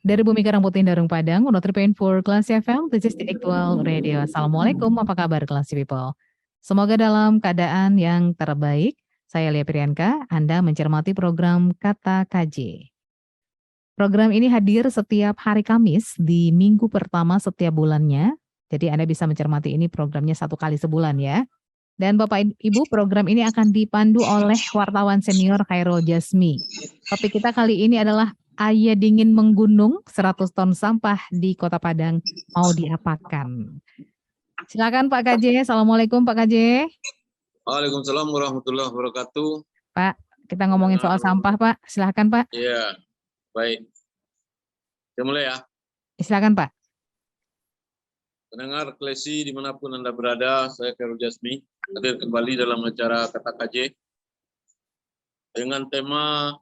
Dari Bumi Karang Putih Darung Padang, 103.4 Classy FM, this is the actual radio. Assalamualaikum, apa kabar Classy People? Semoga dalam keadaan yang terbaik. Saya Lia Priyanka, Anda mencermati program Kata KJ. Program ini hadir setiap hari Kamis di minggu pertama setiap bulannya. Jadi Anda bisa mencermati ini programnya satu kali sebulan ya. Dan Bapak Ibu, program ini akan dipandu oleh wartawan senior Khairul Jasmi. Topik kita kali ini adalah Ayah dingin menggunung, 100 ton sampah di Kota Padang mau diapakan. Silakan Pak KJ. Assalamualaikum Pak KJ. Waalaikumsalam warahmatullahi wabarakatuh. Pak, kita ngomongin soal sampah Pak. Silakan Pak. Iya, baik. Kita mulai ya. Silakan Pak. Pendengar Klesi dimanapun Anda berada, saya Khairul Jasmi, hadir kembali dalam acara Kata KJ dengan tema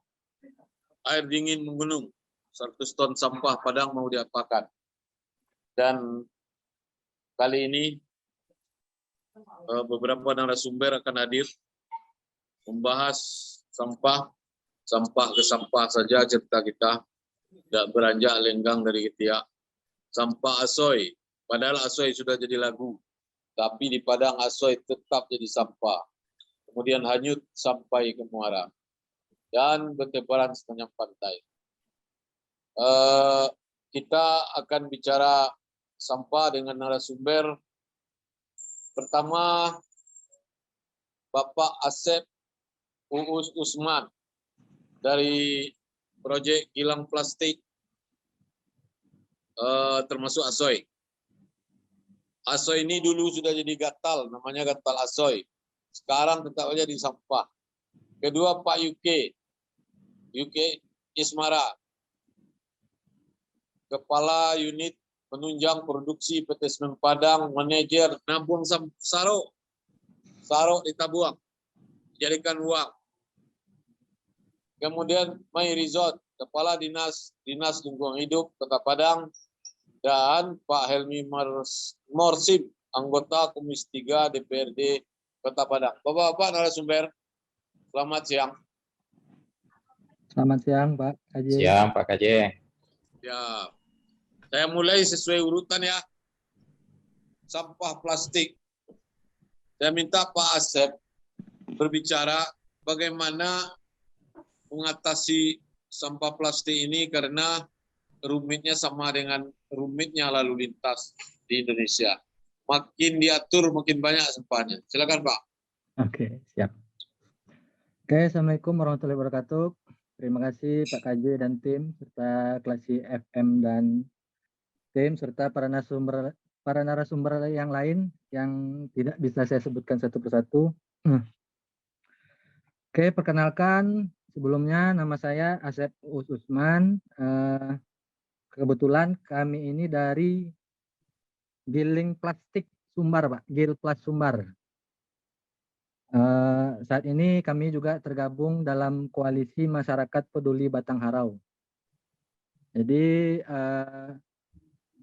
air dingin menggunung, 100 ton sampah Padang mau diapakan. Dan kali ini beberapa narasumber akan hadir membahas sampah ke sampah saja cerita kita, tidak beranjak lenggang dari ketiak. Sampah asoy, padahal asoy sudah jadi lagu, tapi di Padang asoy tetap jadi sampah. Kemudian hanyut sampai ke muara dan bertebaran sepanjang pantai. Kita akan bicara sampah dengan narasumber. Pertama, Bapak Asep Uus Usman dari proyek Kilang Plastik, termasuk asoy. Asoy ini dulu sudah jadi gatal, namanya gatal asoy. Sekarang tetap aja di sampah. Kedua, Pak UK Ismara, Kepala Unit Penunjang Produksi PT Semen Padang, Manajer Nabung Sarok ditabuang, jadikan uang. Kemudian Mai Rizot, Kepala Dinas Lingkungan Hidup Kota Padang, dan Pak Helmi Morsim, anggota Komisi 3 DPRD Kota Padang. Bapak-bapak narasumber, selamat siang. Selamat siang Pak KJ. Siang Pak KJ. Ya, saya mulai sesuai urutan ya. Sampah plastik. Saya minta Pak Asep berbicara bagaimana mengatasi sampah plastik ini karena rumitnya sama dengan rumitnya lalu lintas di Indonesia. Makin diatur, makin banyak sampahnya. Silakan Pak. Oke, siap. Oke, Assalamualaikum warahmatullahi wabarakatuh. Terima kasih Pak KJ dan tim, serta Klasi FM dan tim, serta para narasumber yang lain yang tidak bisa saya sebutkan satu persatu. Oke, perkenalkan sebelumnya nama saya Asep Uus Usman. Kebetulan kami ini dari Giling Plastik Sumbar, Pak, Gil Plus Sumbar. Saat ini kami juga tergabung dalam koalisi masyarakat peduli Batang Harau. Jadi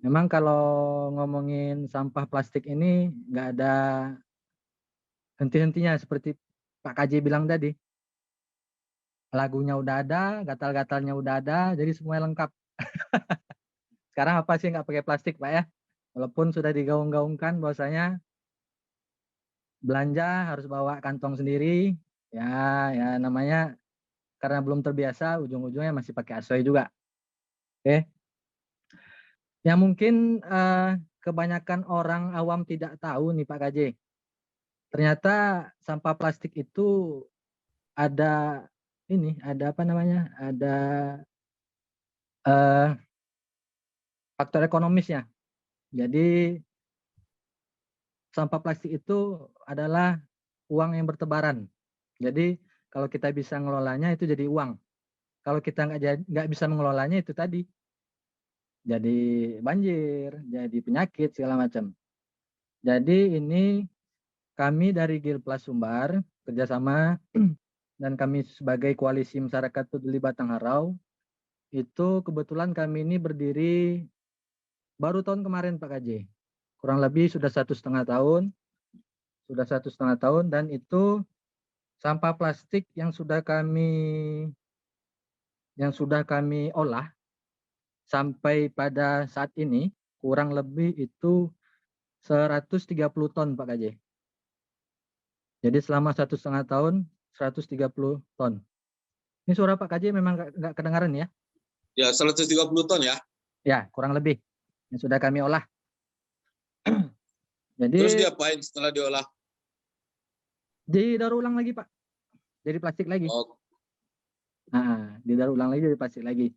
memang kalau ngomongin sampah plastik ini nggak ada henti-hentinya seperti Pak KJ bilang tadi. Lagunya udah ada, gatal-gatalnya udah ada, jadi semuanya lengkap. Sekarang apa sih nggak pakai plastik Pak ya? Walaupun sudah digaung-gaungkan bahwasanya belanja harus bawa kantong sendiri, ya namanya karena belum terbiasa, ujung-ujungnya masih pakai asoy juga. Oke. Yang mungkin kebanyakan orang awam tidak tahu nih Pak KJ. Ternyata sampah plastik itu ada apa namanya? Ada faktor ekonomisnya. Jadi sampah plastik itu adalah uang yang bertebaran. Jadi kalau kita bisa ngelolanya itu jadi uang. Kalau kita nggak bisa mengelolanya itu tadi jadi banjir, jadi penyakit segala macam. Jadi ini kami dari Gil Plus Sumbar kerjasama dan kami sebagai koalisi masyarakat peduli Batang Harau itu kebetulan kami ini berdiri baru tahun kemarin Pak KJ. Kurang lebih sudah 1,5 tahun. Sudah 1,5 tahun dan itu sampah plastik yang sudah kami olah sampai pada saat ini kurang lebih itu 130 ton Pak KJ. Jadi selama 1,5 tahun 130 ton. Ini suara Pak KJ memang nggak kedengaran ya? Ya, 130 ton ya. Ya, kurang lebih yang sudah kami olah. Terus Jadi diapain setelah diolah? didaur ulang lagi Pak. Jadi plastik lagi. Oh, Nah, didaur ulang lagi jadi plastik lagi.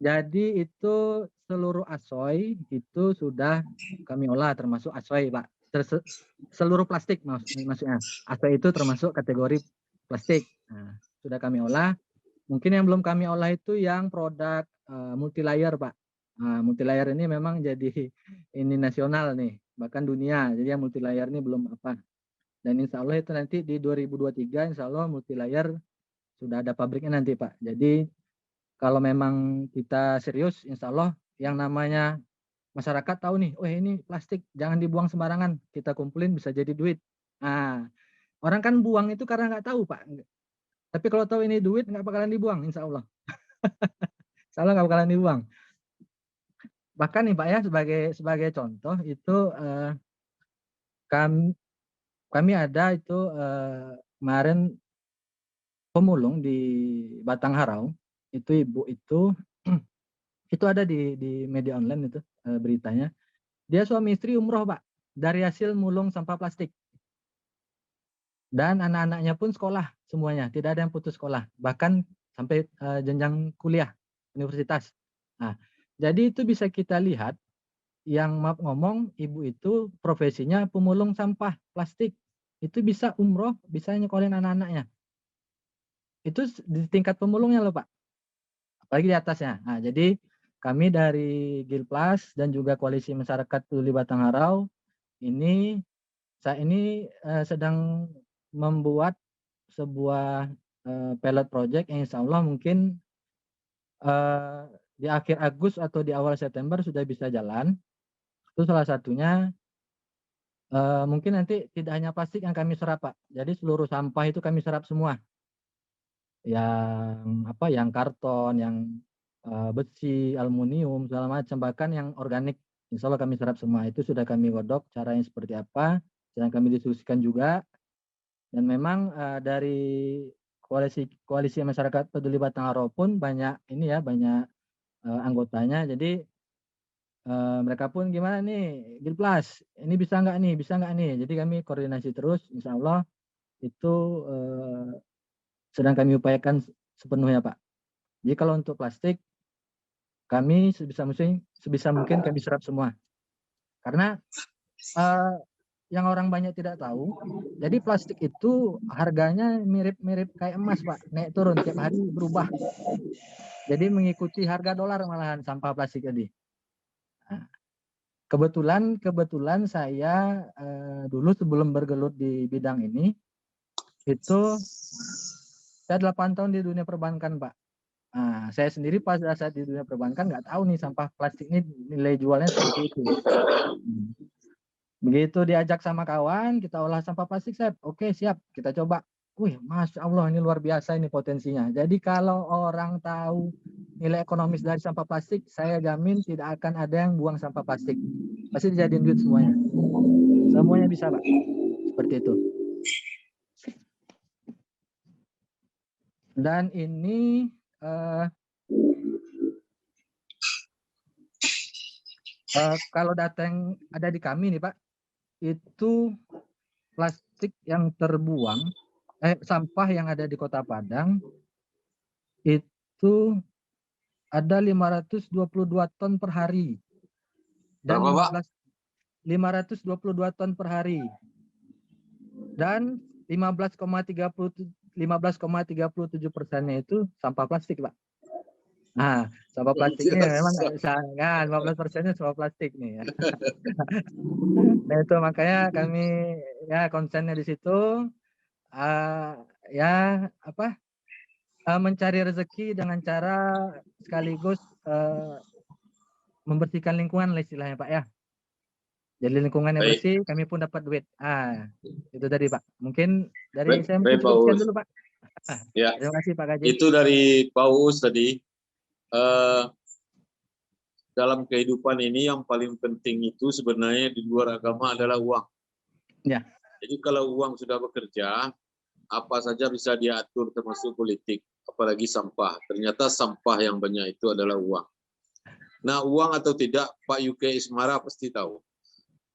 Jadi itu seluruh asoy itu sudah kami olah termasuk asoy Pak. Seluruh plastik maksudnya. Asoy itu termasuk kategori plastik. Nah, sudah kami olah. Mungkin yang belum kami olah itu yang produk multi layer Pak. Nah, multi layer ini memang jadi ini nasional nih, bahkan dunia. Jadi yang multi layer ini belum apa. Dan insya Allah itu nanti di 2023 insya Allah multi layer sudah ada pabriknya nanti Pak. Jadi kalau memang kita serius insya Allah yang namanya masyarakat tahu nih, oh ini plastik jangan dibuang sembarangan, kita kumpulin bisa jadi duit. Nah, orang kan buang itu karena nggak tahu Pak. Tapi kalau tahu ini duit nggak bakalan dibuang insya Allah. Insya Allah nggak bakalan dibuang. Bahkan nih Pak ya sebagai contoh itu kami ada itu kemarin pemulung di Batang Harau itu ibu itu ada di media online itu beritanya. Dia suami istri umroh Pak dari hasil mulung sampah plastik. Dan anak-anaknya pun sekolah semuanya, tidak ada yang putus sekolah, bahkan sampai jenjang kuliah universitas. Nah, jadi itu bisa kita lihat yang maaf ngomong ibu itu profesinya pemulung sampah plastik. Itu bisa umroh, bisa nyekolin anak-anaknya. Itu di tingkat pemulungnya loh Pak. Apalagi di atasnya. Nah, jadi kami dari Gilplas dan juga Koalisi Masyarakat Peduli Batang Harau ini saat ini sedang membuat sebuah pilot project yang insya Allah mungkin di akhir Agustus atau di awal September sudah bisa jalan. Itu salah satunya mungkin nanti tidak hanya plastik yang kami serap Pak. Jadi seluruh sampah itu kami serap semua. Yang karton, yang besi, aluminium, segala macam, bahkan yang organik, insya Allah kami serap semua. Itu sudah kami godok caranya seperti apa, sedang kami diskusikan juga. Dan memang dari koalisi masyarakat peduli Batang Harau pun banyak ini ya, banyak anggotanya. Jadi mereka pun gimana nih, Gilplas, ini bisa nggak nih? Jadi kami koordinasi terus, insya Allah itu sedang kami upayakan sepenuhnya Pak. Jadi kalau untuk plastik, kami sebisa mungkin kami serap semua. Karena yang orang banyak tidak tahu, jadi plastik itu harganya mirip-mirip kayak emas Pak, naik turun tiap hari berubah. Jadi mengikuti harga dolar malahan sampah plastik tadi. Nah, kebetulan saya dulu sebelum bergelut di bidang ini, itu saya 8 tahun di dunia perbankan Pak. Nah, saya sendiri pada saat di dunia perbankan nggak tahu nih sampah plastik ini nilai jualnya seperti itu. Begitu diajak sama kawan, kita olah sampah plastik, oke siap, kita coba. Wih, Masya Allah ini luar biasa ini potensinya. Jadi kalau orang tahu nilai ekonomis dari sampah plastik, saya jamin tidak akan ada yang buang sampah plastik. Pasti dijadiin duit semuanya. Semuanya bisa Pak. Seperti itu. Dan ini kalau data yang ada di kami nih Pak, itu plastik yang terbuang, sampah yang ada di Kota Padang itu ada 522 ton per hari. Dan 522 ton per hari. Dan 15,37%-nya itu sampah plastik, Pak. Nah, sampah plastik ini memang nggak bisa, 15%-nya sampah plastik nih. Ya. Nah itu makanya kami ya konsennya di situ. Mencari rezeki dengan cara sekaligus membersihkan lingkungan lah istilahnya Pak ya. Jadi lingkungan yang bersih, kami pun dapat duit. Itu tadi Pak. Mungkin dari saya mungkin sekian dulu Pak. Ya. Terima kasih Pak Gaji. Itu dari Pak Uus tadi. dalam kehidupan ini yang paling penting itu sebenarnya di luar agama adalah uang. Ya. Jadi kalau uang sudah bekerja, apa saja bisa diatur termasuk politik, apalagi sampah. Ternyata sampah yang banyak itu adalah uang. Nah, uang atau tidak, Pak UK Ismara pasti tahu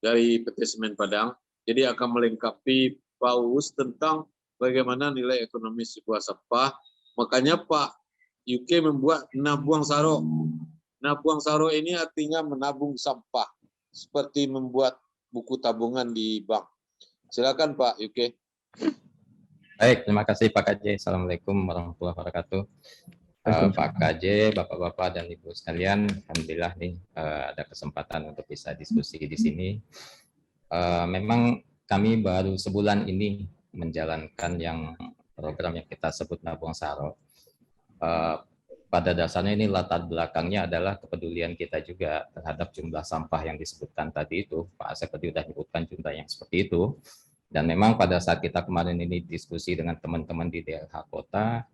dari PT Semen Padang. Jadi akan melengkapi Pak Uus tentang bagaimana nilai ekonomi sebuah sampah. Makanya Pak UK membuat Nabuang Saro. Nabuang Saro ini artinya menabung sampah, seperti membuat buku tabungan di bank. Silakan Pak UK. Baik, terima kasih Pak KJ. Assalamualaikum warahmatullahi wabarakatuh. Pak KJ, Bapak-Bapak dan Ibu sekalian, alhamdulillah nih ada kesempatan untuk bisa diskusi di sini. Memang kami baru sebulan ini menjalankan yang program yang kita sebut Nabuang Saro. Pada dasarnya ini latar belakangnya adalah kepedulian kita juga terhadap jumlah sampah yang disebutkan tadi itu. Pak Asep tadi sudah menyebutkan jumlah yang seperti itu. Dan memang pada saat kita kemarin ini diskusi dengan teman-teman di daerah kota,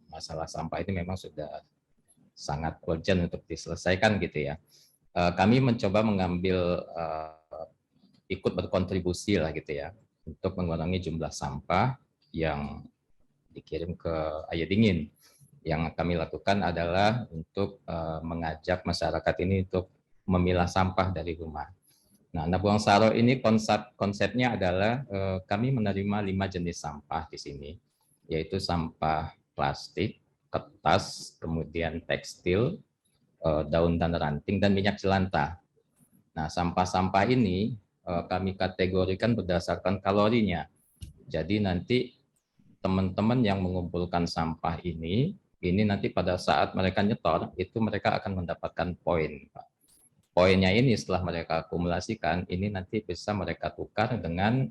masalah sampah ini memang sudah sangat urgent untuk diselesaikan gitu ya. Kami mencoba mengambil ikut berkontribusi lah gitu ya untuk mengurangi jumlah sampah yang dikirim ke air dingin. Yang kami lakukan adalah untuk mengajak masyarakat ini untuk memilah sampah dari rumah. Nah, Nabuang Saro ini konsepnya adalah kami menerima 5 jenis sampah di sini, yaitu sampah plastik, kertas, kemudian tekstil, daun dan ranting, dan minyak jelantah. Nah, sampah-sampah ini kami kategorikan berdasarkan kalorinya. Jadi nanti teman-teman yang mengumpulkan sampah ini nanti pada saat mereka nyetor, itu mereka akan mendapatkan poin, Pak. Poinnya ini setelah mereka akumulasikan, ini nanti bisa mereka tukar dengan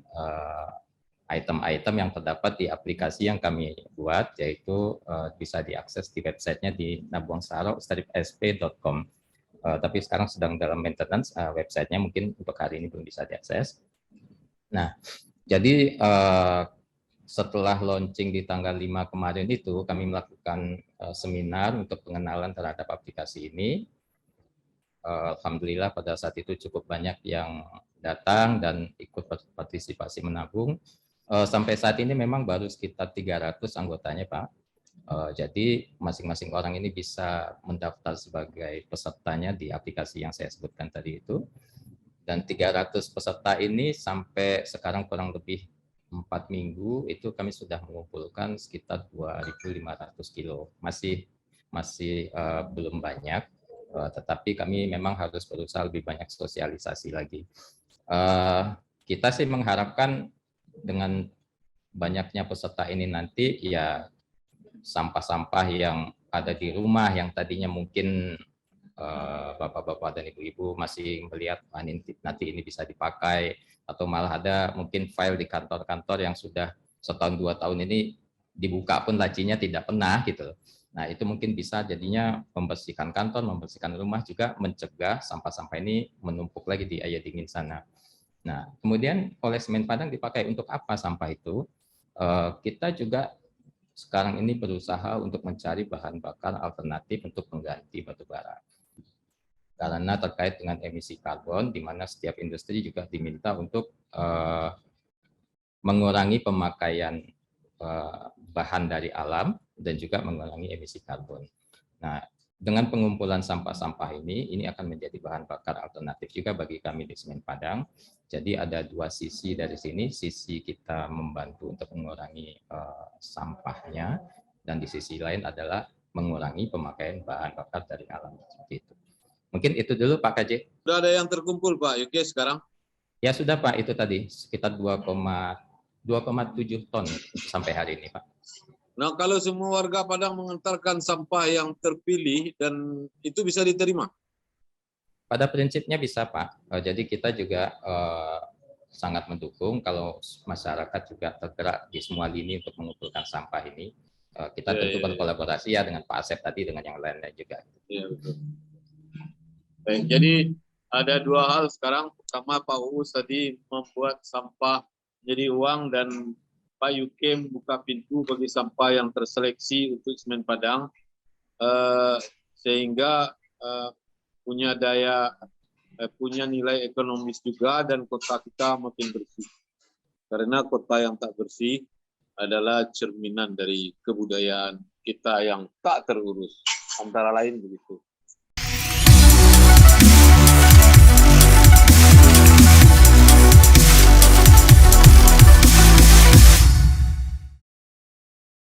item-item yang terdapat di aplikasi yang kami buat, yaitu bisa diakses di websitenya di nabuangsaro-sp.com. Tapi sekarang sedang dalam maintenance, websitenya mungkin untuk hari ini belum bisa diakses. Nah, jadi setelah launching di tanggal 5 kemarin itu, kami melakukan seminar untuk pengenalan terhadap aplikasi ini. Alhamdulillah pada saat itu cukup banyak yang datang dan ikut partisipasi menabung. Sampai saat ini memang baru sekitar 300 anggotanya, Pak. Jadi masing-masing orang ini bisa mendaftar sebagai pesertanya di aplikasi yang saya sebutkan tadi itu. Dan 300 peserta ini sampai sekarang kurang lebih 4 minggu itu kami sudah mengumpulkan sekitar 2.500 kilo. Masih belum banyak. Tetapi kami memang harus berusaha lebih banyak sosialisasi lagi. Kita sih mengharapkan dengan banyaknya peserta ini nanti ya sampah-sampah yang ada di rumah yang tadinya mungkin bapak-bapak dan ibu-ibu masih melihat nanti ini bisa dipakai, atau malah ada mungkin file di kantor-kantor yang sudah setahun 2 tahun ini dibuka pun lacinya tidak pernah gitu. Nah, itu mungkin bisa jadinya membersihkan kantor, membersihkan rumah, juga mencegah sampah-sampah ini menumpuk lagi di air dingin sana. Nah, kemudian oleh Semen Padang dipakai untuk apa sampah itu? Kita juga sekarang ini berusaha untuk mencari bahan bakar alternatif untuk mengganti batu bara. Karena terkait dengan emisi karbon, di mana setiap industri juga diminta untuk mengurangi pemakaian bahan dari alam dan juga mengurangi emisi karbon. Nah, dengan pengumpulan sampah-sampah ini akan menjadi bahan bakar alternatif juga bagi kami di Semen Padang. Jadi ada 2 sisi dari sini, sisi kita membantu untuk mengurangi sampahnya, dan di sisi lain adalah mengurangi pemakaian bahan bakar dari alam. Seperti itu. Mungkin itu dulu Pak KJ. Sudah ada yang terkumpul Pak UK sekarang? Ya sudah Pak, itu tadi sekitar 2,7 ton sampai hari ini Pak. Nah, kalau semua warga Padang mengantarkan sampah yang terpilih dan itu bisa diterima? Pada prinsipnya bisa Pak. Jadi kita juga sangat mendukung kalau masyarakat juga tergerak di semua lini untuk mengumpulkan sampah ini. Kita tentu berkolaborasi ya dengan Pak Asep tadi, dengan yang lainnya juga. Iya, betul. Baik, jadi ada 2 hal sekarang. Pertama, Pak Uus tadi membuat sampah menjadi uang, dan Pak UK membuka pintu bagi sampah yang terseleksi untuk Semen Padang, sehingga punya punya nilai ekonomis juga, dan kota kita makin bersih. Karena kota yang tak bersih adalah cerminan dari kebudayaan kita yang tak terurus, antara lain begitu.